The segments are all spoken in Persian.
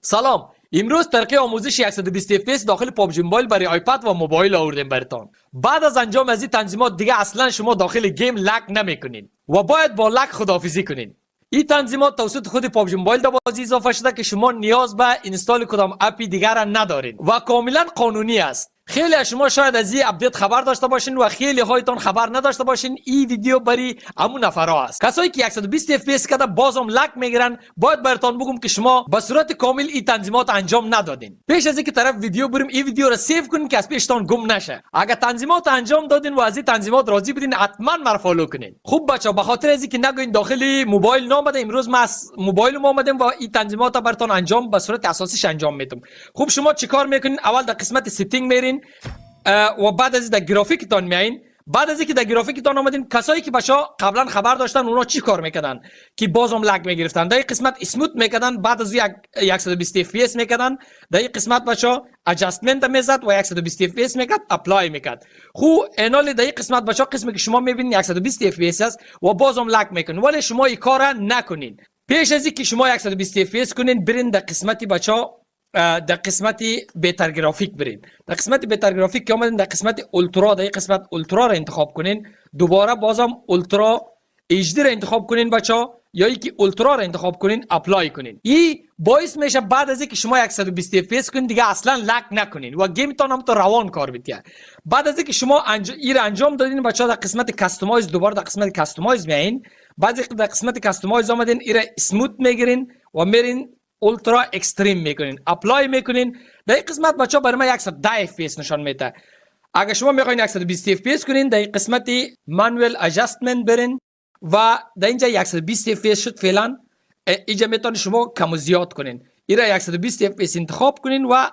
سلام. امروز طریقه آموزش 120 fps داخل پابجی موبایل برای آیپد و موبایل آوردیم براتون. بعد از انجام از این تنظیمات دیگه اصلا شما داخل گیم لک نمیکنین و باید با لک خداحافظی کنین. این تنظیمات توسط خود پابجی موبایل در بازی اضافه شده که شما نیاز به اینستال کدام اپی دیگر را ندارین و کاملا قانونی است. خیلی از شما شاید از این اپدیت خبر داشته باشین و خیلی هایتون خبر نداشته باشین. این ویدیو برای همون نفرها است. کسایی که 120 fps کده بازم لک میگیرن، باید براتون بگم که شما به صورت کامل این تنظیمات انجام ندادین. پیش از اینکه طرف ویدیو بریم این ویدیو رو سیو کنین که از پیشتون گم نشه. اگر تنظیمات انجام دادین و از این تنظیمات راضی بودین حتما مرا فالو کنین. خوب بچا، به خاطر اینکه نگوین داخل موبایل نامده، امروز ما از موبایل اومدیم و این تنظیمات براتون انجام به صورت اساسیش انجام میدم. خوب شما چیکار میکنین؟ اول در قسمت سیتینگ میرین و بعد از در گرافیکتون میاین. بعد از اینکه در گرافیکتون اومدین، کسایی که بچا قبلا خبر داشتن اونا چی کار میکردن که بازم لگ میگرفتن، در این قسمت اسموت میکردن، بعد از 120 fps میکردن، در این قسمت بچا ادجاستمنت میزد و 120 fps میکرد، اپلای میکرد. خو انال در این قسمت بچا قسمی که شما میبینین 120 fps است و بازم لگ میکنین، ولی شما این کارا نکنین. پیش از اینکه شما 120 fps کنین، برین در قسمتی بچا در قسمت بهتر گرافیک برین. در قسمت بهتر گرافیک که اومدین در قسمت اولترا، در قسمت اولترا را انتخاب کنین. دوباره بازم اولترا HD را انتخاب کنین بچا، یا اینکه اولترا را انتخاب کنین، اپلای کنین. این باعث میشه بعد از اینکه شما 120 fps کنین دیگه اصلا لک نکنین و گیمتون هم تو روان کار بیاد. بعد از اینکه شما این را انجام دادین بچا، در قسمت کاستومایز دوباره در قسمت کاستومایز میاین. بعد از در قسمت کاستومایز اومدین این را اسموت میگیرین و میرین اولترا اکستریم میکنین، اپلای میکنین. در این قسمت بچا برای ما 110 fps نشان میده. اگر شما میخواین 120 fps کنین، در این قسمت مانوال ادجاستمنت برین و در اینجا 120 fps شد فعلا. اینجا میتونید شما کم و زیاد کنین. این را 120 fps انتخاب کنین و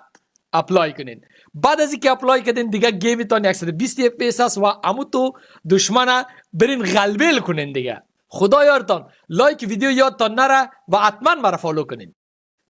اپلای کنین. بعد از اینکه اپلای کردین دیگه گیمتون 120 fps است و همو تو دشمن برین غلبیل کنین دیگه. خدا یارتان. لایک ویدیو یادتان نره و حتما مرا فالو کنین.